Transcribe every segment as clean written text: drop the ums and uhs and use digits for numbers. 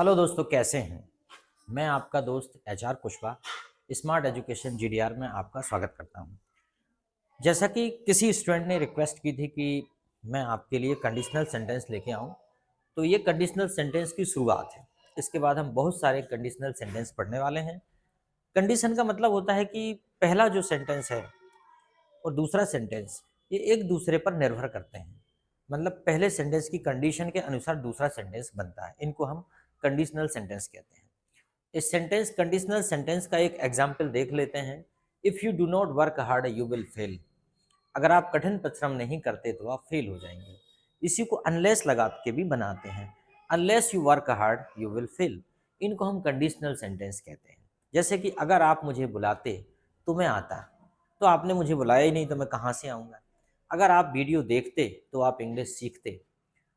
Hello दोस्तों, कैसे हैं। मैं आपका दोस्त HR Kushwaha smart education GDR में आपका स्वागत करता हूं। जैसा कि किसी स्टूडेंट ने रिक्वेस्ट की थी कि मैं आपके लिए कंडीशनल सेंटेंस लेके आऊं, तो ये कंडीशनल सेंटेंस की शुरुआत है। इसके बाद हम बहुत सारे कंडीशनल सेंटेंस पढ़ने वाले हैं। कंडीशन का मतलब होता है कि पहला जो सेंटेंस है और दूसरा सेंटेंस ये एक दूसरे पर निर्भर करते हैं। मतलब पहले सेंटेंस की कंडीशन के अनुसार दूसरा सेंटेंस बनता है। इनको हम कंडीशनल सेंटेंस कहते हैं। इस सेंटेंस कंडीशनल सेंटेंस का एक एग्जाम्पल देख लेते हैं। If you do not work hard you will fail. अगर आप कठिन परिश्रम नहीं करते तो आप फेल हो जाएंगे। इसी को अनलेस लगा के भी बनाते हैं। Unless you work hard you will fail. इनको हम कंडीशनल सेंटेंस कहते हैं। जैसे कि अगर आप मुझे बुलाते तो मैं आता, तो आपने मुझे बुलाया ही नहीं तो मैं कहाँ से आऊँगा। अगर आप वीडियो देखते तो आप इंग्लिश सीखते।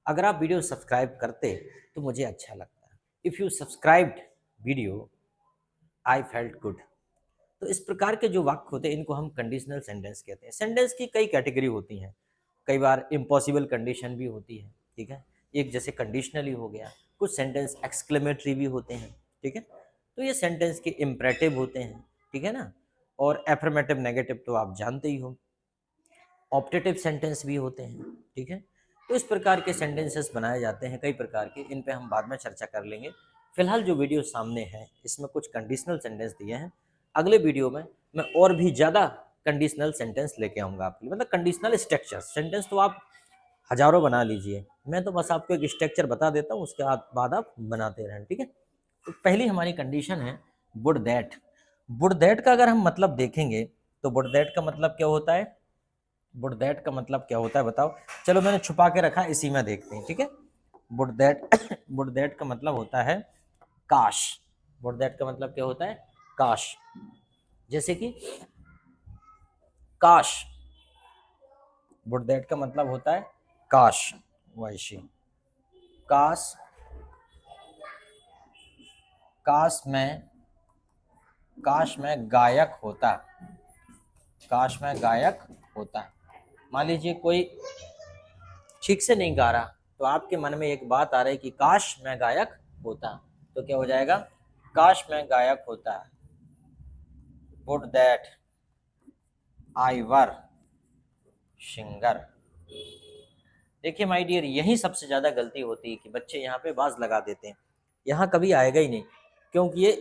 अगर आप वीडियो सब्सक्राइब करते तो मुझे अच्छा लगता। If you subscribed video I felt good. तो इस प्रकार के जो वाक्य होते हैं इनको हम कंडीशनल सेंटेंस कहते हैं। सेंटेंस की कई कैटेगरी होती हैं। कई बार इम्पॉसिबल कंडीशन भी होती है, ठीक है। एक जैसे कंडीशनली हो गया, कुछ सेंटेंस एक्सक्लेमेटरी भी होते हैं, ठीक है। तो ये सेंटेंस के इम्परेटिव होते हैं, ठीक है ना। और एफर्मेटिव नेगेटिव तो आप जानते ही हो। ऑप्टेटिव सेंटेंस भी होते हैं, ठीक है। तो इस प्रकार के सेंटेंसेस बनाए जाते हैं कई प्रकार के। इन पे हम बाद में चर्चा कर लेंगे। फिलहाल जो वीडियो सामने है इसमें कुछ कंडीशनल सेंटेंस दिए हैं। अगले वीडियो में मैं और भी ज़्यादा कंडीशनल सेंटेंस लेके आऊँगा आपके लिए। मतलब कंडीशनल स्ट्रक्चर सेंटेंस तो आप हजारों बना लीजिए, मैं तो बस आपको एक स्ट्रक्चर बता देता हूँ, उसके बाद आप बनाते रहें, ठीक है। तो पहली हमारी कंडीशन है वुड दैट। वुड दैट का अगर हम मतलब देखेंगे तो वुड दैट का मतलब क्या होता है। वुड दैट का मतलब क्या होता है बताओ। चलो मैंने छुपा के रखा, इसी में देखते हैं, ठीक है। वुड दैट वुड दैट का मतलब होता है काश। वुड दैट का मतलब क्या होता है, काश। जैसे कि काश, वुड दैट का मतलब होता है काश। वैसे काश, काश मैं, काश मैं गायक होता। काश मैं गायक होता। मान लीजिए कोई ठीक से नहीं गा रहा, तो आपके मन में एक बात आ रही कि काश मैं गायक होता, तो क्या हो जाएगा, काश मैं गायक होता। Would that I were singer. देखिए माय डियर, यही सबसे ज्यादा गलती होती है कि बच्चे यहाँ पे बाज लगा देते हैं। यहाँ कभी आएगा ही नहीं, क्योंकि ये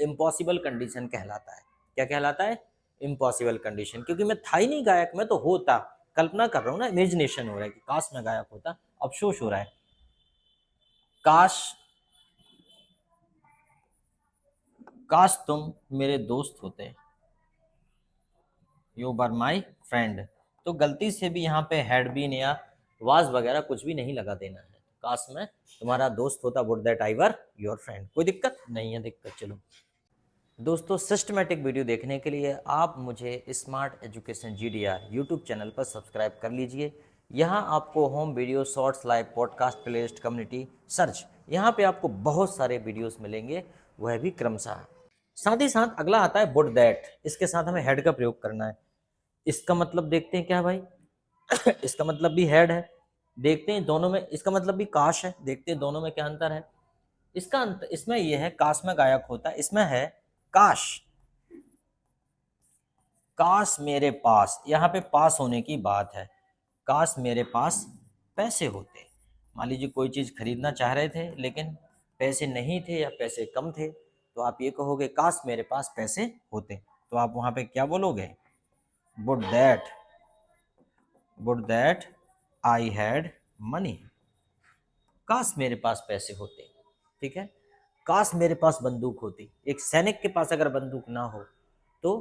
इम्पॉसिबल कंडीशन कहलाता है। क्या कहलाता है, इम्पॉसिबल कंडीशन। क्योंकि मैं था ही नहीं गायक, मैं तो होता। कल्पना कर रहा हूँ ना, इमेजिनेशन हो रहा है कि काश मैं गायक होता, अफसोस हो रहा है। काश, काश तुम मेरे दोस्त होते, यू वर माई फ्रेंड। तो गलती से भी यहाँ पे हैड बीन या वाज वगैरह कुछ भी नहीं लगा देना है। काश मैं तुम्हारा दोस्त होता, would that I were your friend. कोई दिक्कत नहीं है, दिक्कत। चलो दोस्तों, सिस्टमेटिक वीडियो देखने के लिए आप मुझे smart education GDR YouTube channel पर सब्सक्राइब कर लीजिए। यहाँ आपको home video, shorts, live podcast, playlist, community search, यहाँ पे आपको बहुत सारे वीडियोस मिलेंगे, वह भी क्रमशः। साथ ही साथ अगला आता है वुड दैट। इसके साथ हमें हेड का प्रयोग करना है। इसका मतलब देखते हैं क्या भाई इसका मतलब भी हेड है। देखते हैं दोनों में, इसका मतलब भी काश है। देखते हैं दोनों में क्या अंतर है। इसका अंतर, इसमें यह है काश में गायक होता है, इसमें है काश, काश मेरे पास, यहाँ पे पास होने की बात है। काश मेरे पास पैसे होते। मान लीजिए कोई चीज़ खरीदना चाह रहे थे लेकिन पैसे नहीं थे या पैसे कम थे, तो आप ये कहोगे काश मेरे पास पैसे होते। तो आप वहाँ पे क्या बोलोगे, would that, would that I had money. काश मेरे पास पैसे होते, ठीक है। काश मेरे पास बंदूक होती। एक सैनिक के पास अगर बंदूक ना हो तो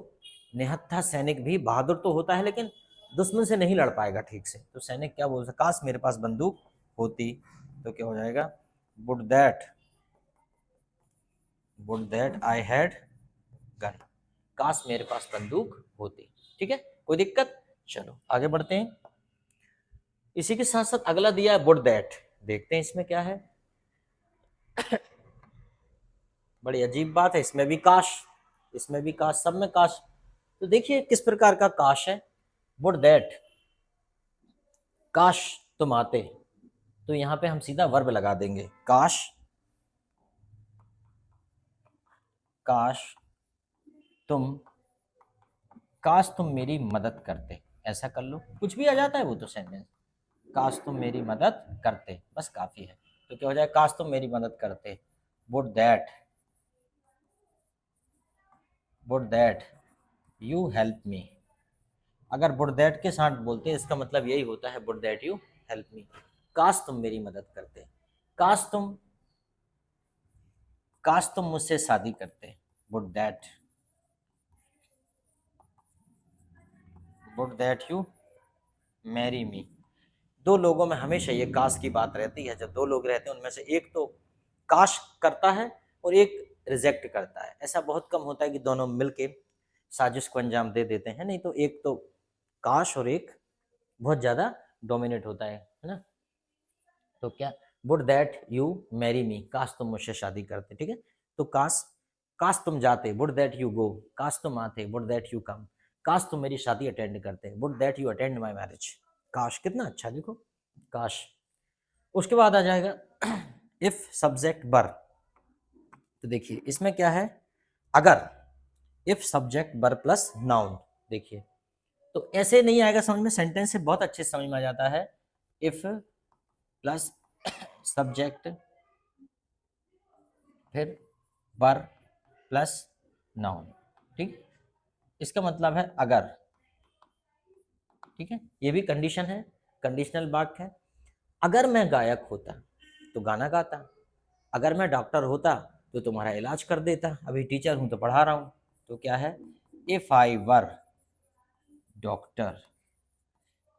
निहत्था सैनिक भी बहादुर तो होता है लेकिन दुश्मन से नहीं लड़ पाएगा ठीक से। तो सैनिक क्या बोल सकता, काश मेरे पास बंदूक होती। तो क्या हो जाएगा, would that, would that I had gun. काश मेरे पास बंदूक होती, ठीक है। कोई दिक्कत। चलो आगे बढ़ते हैं। इसी के साथ साथ अगला दिया है वुड दैट। देखते हैं इसमें क्या है। बड़ी अजीब बात है, इसमें भी काश, इसमें भी काश, सब में काश। तो देखिए किस प्रकार का काश है। वुड दैट, काश तुम आते। तो यहाँ पे हम सीधा वर्ब लगा देंगे, काश काश तुम काश तुम मेरी मदद करते, ऐसा कर लो, कुछ भी आ जाता है वो तो सेंटेंस। काश तुम मेरी मदद करते बस काफी है। तो क्या हो जाए, काश तुम मेरी मदद करते। Would that you help me. अगर वुड दैट के साथ बोलते हैं इसका मतलब यही होता है, would that you help me, काश तुम मेरी मदद करते, काश तुम काश तुम मुझसे शादी करते। Would that you marry me. दो लोगों में हमेशा ये काश की बात रहती है, जब दो लोग रहते हैं उनमें से एक तो काश करता है और एक रिजेक्ट करता है। ऐसा बहुत कम होता है कि दोनों मिलके साजिश को अंजाम दे देते हैं, नहीं तो एक तो काश और एक बहुत ज़्यादा डोमिनेट होता है ना। तो क्या, would that you marry me, काश तुम मुझसे शादी करते, ठीक है। तो काश, काश तुम जाते, वुड दैट यू गो, काश तुम आते, वुड दैट यू कम, काश तुम मेरी शादी अटेंड करते, would that you attend my marriage. काश कितना अच्छा, देखो काश। उसके बाद आ जाएगा इफ सब्जेक्ट बर। तो देखिए इसमें क्या है, अगर इफ सब्जेक्ट बर प्लस नाउन, देखिए तो ऐसे नहीं आएगा समझ में, सेंटेंस से बहुत अच्छे से समझ में आ जाता है। इफ प्लस सब्जेक्ट फिर बर प्लस नाउन, ठीक। इसका मतलब है अगर, ठीक है, ये भी कंडीशन है, कंडीशनल वाक्य है। अगर मैं गायक होता तो गाना गाता, अगर मैं डॉक्टर होता तो तुम्हारा इलाज कर देता, अभी टीचर हूं तो पढ़ा रहा हूं। तो क्या है, इफ आई वर डॉक्टर,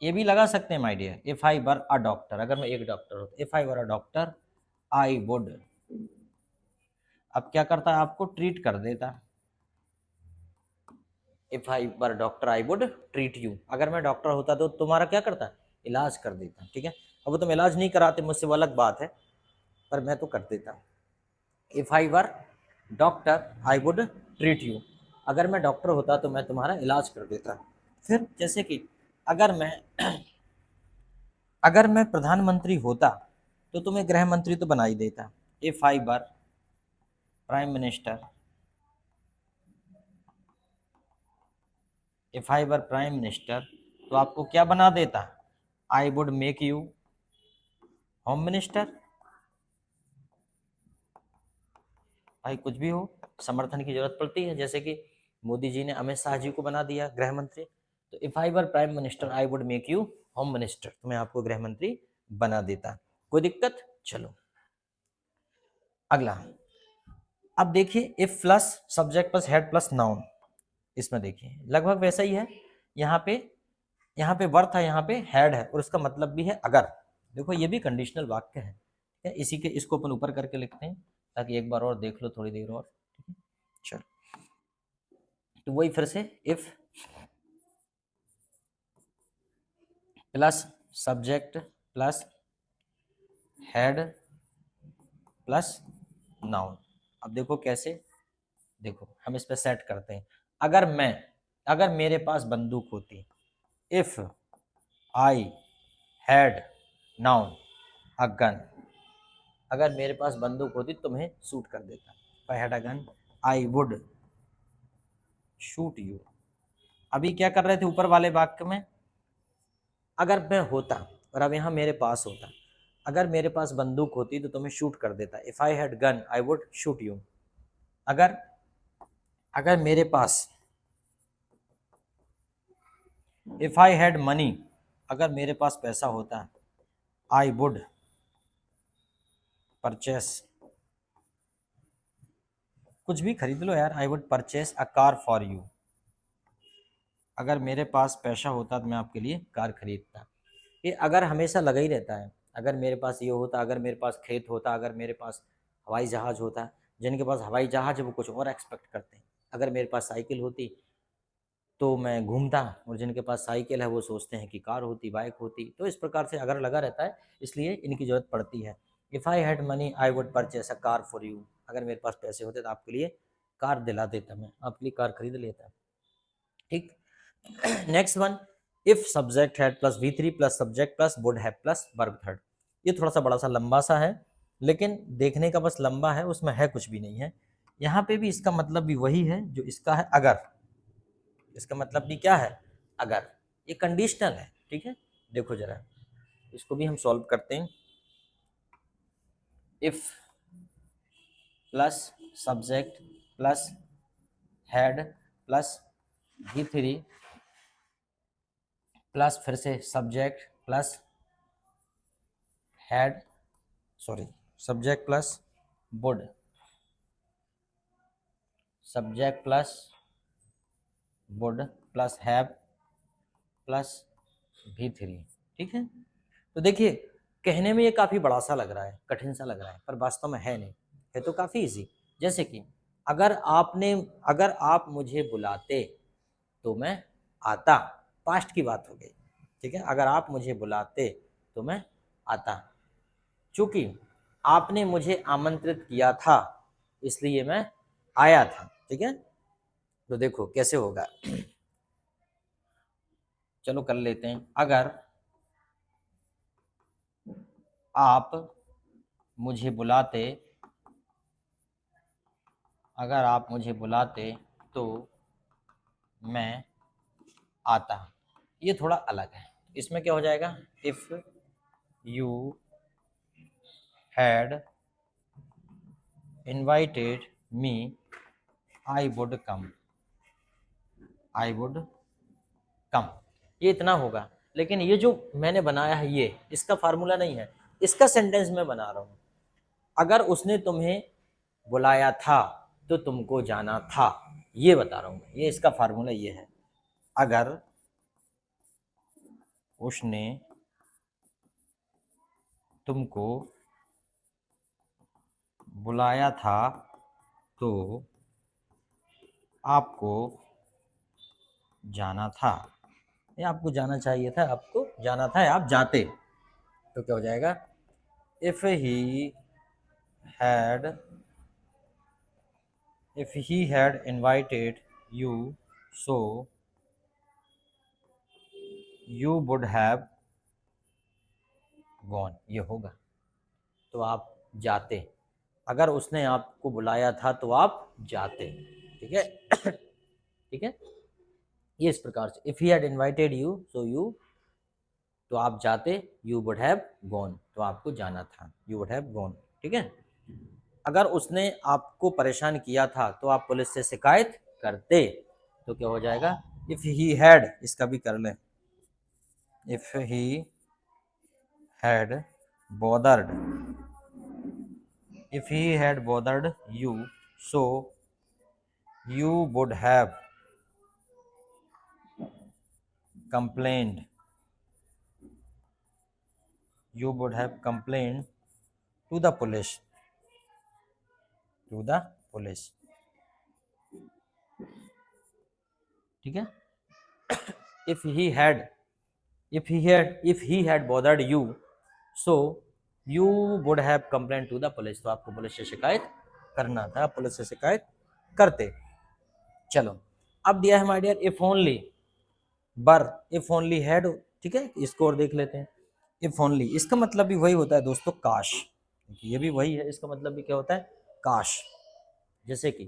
ये भी लगा सकते हैं my dear, if I were a doctor, अगर मैं एक डॉक्टर होता, if I were a doctor I would, अब क्या करता, आपको ट्रीट कर देता। If I were doctor I would treat you, अगर मैं डॉक्टर होता तो तुम्हारा क्या करता, इलाज कर देता, ठीक है। अब तुम इलाज नहीं कराते मुझसे वो अलग बात है, पर मैं तो कर देता। If I were doctor I would treat you, अगर मैं डॉक्टर होता तो मैं तुम्हारा इलाज कर देता। फिर जैसे कि अगर मैं अगर मैं प्रधानमंत्री होता तो तुम्हें गृह मंत्री तो बना ही देता। If I were prime minister, if I were prime minister तो आपको क्या बना देता, I would make you home minister. भाई कुछ भी हो, समर्थन की जरूरत पड़ती है, जैसे कि मोदी जी ने अमित शाह जी को बना दिया गृह मंत्री। तो if I were prime minister I would make you home minister, तो मैं आपको गृह मंत्री बना देता। कोई दिक्कत, चलो अगला। अब देखिए if plus subject plus head plus noun, इसमें देखिए लगभग वैसा ही है। यहाँ पे वर्थ है, यहाँ पे हेड है, और उसका मतलब भी है अगर। देखो ये भी कंडीशनल वाक्य है, ठीक है? इसी के इसको अपन ऊपर करके लिखते हैं ताकि एक बार और देख लो थोड़ी देर और, ठीक है। चलो तो वही फिर से, if plus subject plus head plus noun. अब देखो कैसे, देखो हम इस पे सेट करते हैं। अगर मेरे पास बंदूक होती, if I had noun a gun, अगर मेरे पास बंदूक होती तो मैं शूट कर देता। If I had a gun I would shoot you. अभी क्या कर रहे थे ऊपर वाले वाक्य में, अगर मैं होता, और अब यहाँ मेरे पास होता। अगर मेरे पास बंदूक होती तो तुम्हें शूट कर देता, if I had gun I would shoot you. अगर अगर मेरे पास, इफ आई हैड मनी, अगर मेरे पास पैसा होता, आई वुड परचेस, कुछ भी खरीद लो यार, I would purchase a car for you. अगर मेरे पास पैसा होता तो मैं आपके लिए कार खरीदता। ये अगर हमेशा लगा ही रहता है, अगर मेरे पास ये होता, अगर मेरे पास खेत होता, अगर मेरे पास हवाई जहाज़ होता। जिनके पास हवाई जहाज़ है वो कुछ और एक्सपेक्ट करते हैं। अगर मेरे पास साइकिल होती तो मैं घूमता, और जिनके पास साइकिल है वो सोचते हैं कि कार होती, बाइक होती। तो इस प्रकार से अगर लगा रहता है, इसलिए इनकी ज़रूरत पड़ती है। If I had money I would purchase a car for you, अगर मेरे पास पैसे होते तो आपके लिए कार दिला देता, मैं आपके लिए कार खरीद लेता, ठीक। Next one, if subject had plus V3 plus subject plus would have plus verb third. ये थोड़ा सा बड़ा सा लंबा सा है, लेकिन देखने का बस लंबा है, उसमें है कुछ भी नहीं है। यहाँ पे भी इसका मतलब भी वही है जो इसका है अगर। इसका मतलब भी क्या है? अगर। ये कंडीशनल है, ठीक है। देखो जरा, इसको भी हम सॉल्व करते हैं। If plus subject plus head plus V3 plus फिर से subject plus head, sorry, subject plus would, subject plus would plus have plus V3, ठीक है। तो देखिए, कहने में ये काफ़ी बड़ा सा लग रहा है, कठिन सा लग रहा है, पर वास्तव में है नहीं, है तो काफ़ी इजी। जैसे कि अगर आप मुझे बुलाते तो मैं आता, पास्ट की बात हो गई, ठीक है। अगर आप मुझे बुलाते तो मैं आता, चूंकि आपने मुझे आमंत्रित किया था इसलिए मैं आया था, ठीक है। तो देखो कैसे होगा, चलो कर लेते हैं। आप मुझे बुलाते अगर आप मुझे बुलाते तो मैं आता, ये थोड़ा अलग है। इसमें क्या हो जाएगा, if you had invited me I would come, I would come, ये इतना होगा। लेकिन ये जो मैंने बनाया है ये इसका फार्मूला नहीं है, इसका सेंटेंस मैं बना रहा हूं। अगर उसने तुम्हें बुलाया था तो तुमको जाना था, ये बता रहा हूं मैं, ये इसका फार्मूला ये है। अगर उसने तुमको बुलाया था तो आपको जाना था, या आपको जाना चाहिए था, आपको जाना था, या आप जाते। तो क्या हो जाएगा, if he had invited you so you would have gone, ये होगा। तो आप जाते, अगर उसने आपको बुलाया था तो आप जाते, ठीक है। ठीक है, ये इस प्रकार से, if he had invited you so you, तो आप जाते, यू वुड हैव गॉन, तो आपको जाना था, यू वुड हैव गॉन, ठीक है। अगर उसने आपको परेशान किया था तो आप पुलिस से शिकायत करते, तो क्या हो जाएगा, इफ ही हैड, इसका भी कर लें, if he had bothered if he had bothered you so you would have complained, to the police, to the police, ठीक है। if he had bothered you so you would have complained to the police, तो आपको police से शिकायत करना था, police से शिकायत करते। चलो, अब दिया है माय डियर इफ ओनली, बर इफ ओनली हैड, ठीक है। इसको और देख लेते हैं। इफ ओनली, इसका मतलब भी वही होता है दोस्तों, काश, ये भी वही है, इसका मतलब भी क्या होता है, काश। जैसे कि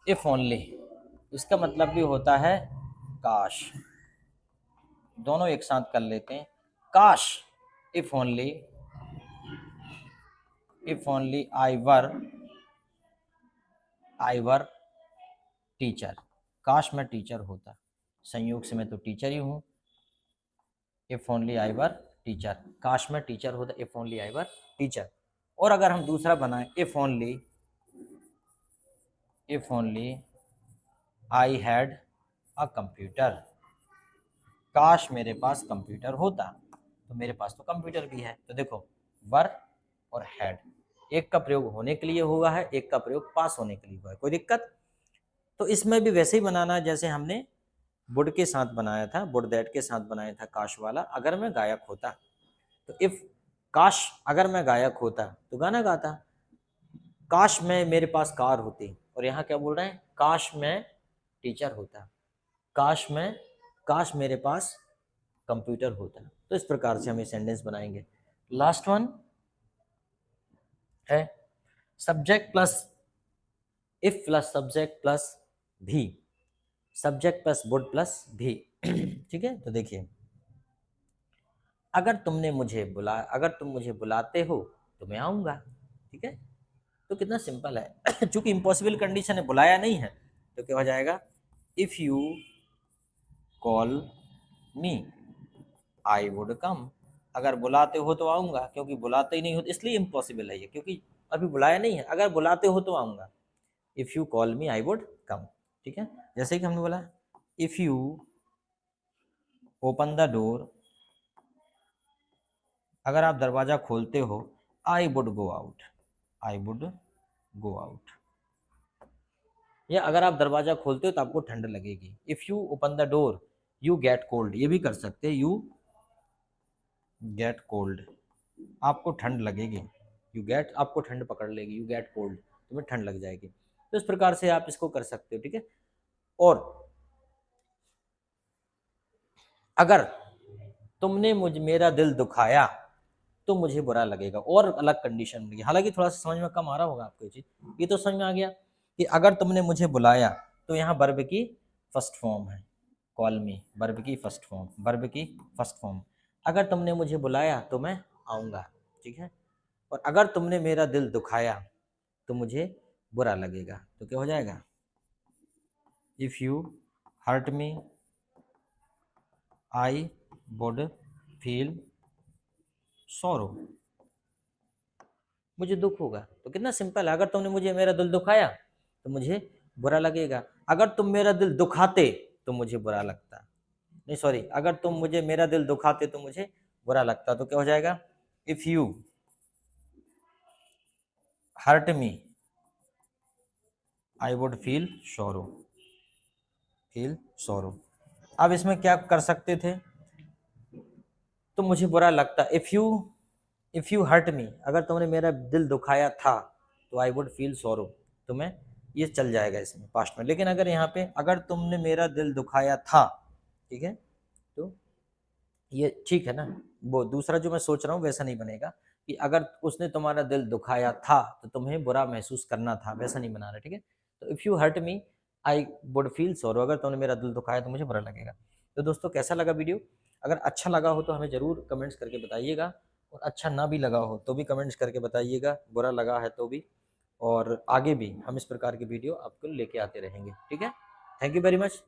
इफ ओनली, इसका मतलब भी होता है काश, दोनों एक साथ कर लेते हैं। काश, if only I were teacher, काश मैं टीचर होता, संयोग से मैं तो टीचर ही हूँ। If only I were teacher, काश मैं टीचर होता, if only I were teacher. और अगर हम दूसरा बनाएं, if only I had a computer, काश मेरे पास कंप्यूटर होता, तो मेरे पास तो कंप्यूटर भी है। तो देखो, वर और हैड, एक का प्रयोग होने के लिए हुआ है, एक का प्रयोग पास होने के लिए हुआ है, कोई दिक्कत? तो इसमें भी वैसे ही बनाना है जैसे हमने वुड के साथ बनाया था, वुड दैट के साथ बनाया था काश वाला। अगर मैं गायक होता, तो इफ काश, अगर मैं गायक होता तो गाना गाता। काश मैं मेरे पास कार होती, और यहाँ क्या बोल रहे हैं, काश मैं टीचर होता, काश मेरे पास कंप्यूटर होता। तो इस प्रकार से हम ये सेंटेंस बनाएंगे। लास्ट वन है, subject plus if plus subject plus भी, सब्जेक्ट प्लस वुड प्लस भी। ठीक है, तो देखिए, अगर तुम मुझे बुलाते हो तो मैं आऊँगा। ठीक है, तो कितना सिंपल है। चूंकि इम्पॉसिबल कंडीशन है, बुलाया नहीं है, तो क्या हो जाएगा, if you call me I would come. अगर बुलाते हो तो आऊँगा, क्योंकि बुलाते ही नहीं हो इसलिए इम्पॉसिबल है ये, क्योंकि अभी बुलाया नहीं है। अगर बुलाते हो तो आऊँगा, if you call me I would come. ठीक है, जैसे कि हमने बोला, if you open the door, अगर आप दरवाज़ा खोलते हो, I would go out, I would go out. या अगर आप दरवाज़ा खोलते हो तो आपको ठंड लगेगी, if you open the door you get cold, ये भी कर सकते हैं, यू गेट कोल्ड, आपको ठंड लगेगी, यू गेट आपको ठंड पकड़ लेगी, यू गेट कोल्ड तुम्हें ठंड लग जाएगी। तो इस प्रकार से आप इसको कर सकते हो। ठीक है, और अगर तुमने मेरा दिल दुखाया तो मुझे बुरा लगेगा, और अलग कंडीशन मिलेगी। हालांकि थोड़ा सा समझ में कम आ रहा होगा आपको ये चीज, ये तो समझ में आ गया कि अगर तुमने मुझे बुलाया, तो यहाँ वर्ब की फर्स्ट फॉर्म है, कॉल मी, वर्ब की फर्स्ट फॉर्म, वर्ब की फर्स्ट फॉर्म। अगर तुमने मुझे बुलाया तो मैं आऊँगा। ठीक है, और अगर तुमने मेरा दिल दुखाया तो मुझे बुरा लगेगा, तो क्या हो जाएगा, if you hurt me I would feel sorrow, मुझे दुख होगा। तो कितना सिंपल है, अगर तुमने मुझे मेरा दिल दुखाया तो मुझे बुरा लगेगा, अगर तुम मेरा दिल दुखाते तो मुझे बुरा लगता, नहीं सॉरी, अगर तुम मुझे मेरा दिल दुखाते तो मुझे बुरा लगता। तो क्या हो जाएगा, if you hurt me I would feel sorrow, feel sorrow. अब इसमें क्या कर सकते थे, तो मुझे बुरा लगता, इफ यू हर्ट मी, अगर तुमने मेरा दिल दुखाया था तो आई वुड फील सॉरो, तो मैं, ये चल जाएगा इसमें पास्ट में। लेकिन अगर यहाँ पे अगर तुमने मेरा दिल दुखाया था, ठीक है, तो ये ठीक है ना, वो दूसरा जो मैं सोच रहा हूँ वैसा नहीं बनेगा, कि अगर उसने तुम्हारा दिल दुखाया था तो तुम्हें बुरा महसूस करना था, वैसा नहीं बना रहा। ठीक है, तो if you hurt me I would feel sorrow, अगर तुमने मेरा दिल दुखाया तो मुझे बुरा लगेगा। तो दोस्तों, कैसा लगा वीडियो? अगर अच्छा लगा हो तो हमें ज़रूर कमेंट्स करके बताइएगा, और अच्छा ना भी लगा हो तो भी कमेंट्स करके बताइएगा, बुरा लगा है तो भी। और आगे भी हम इस प्रकार की वीडियो आपको लेके आते रहेंगे। ठीक है, थैंक यू वेरी मच।